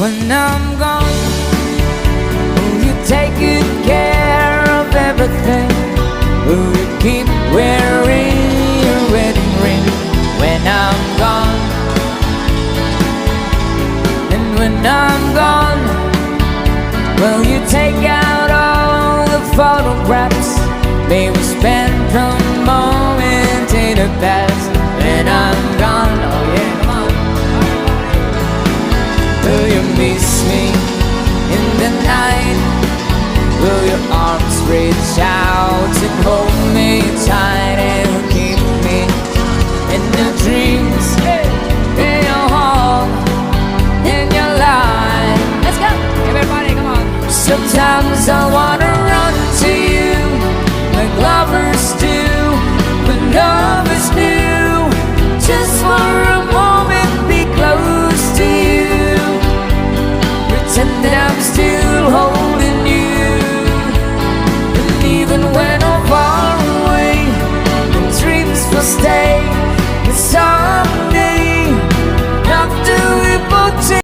When I'm gone, will you take good care of everything? Will you keep wearing your wedding ring? When I'm gone, and when I'm gone, will you take out all the photographs? May we spend a moment in the past. When I'm gone, oh yeah, come on. Will you miss me in the night? Will your arms reach out and hold me tight?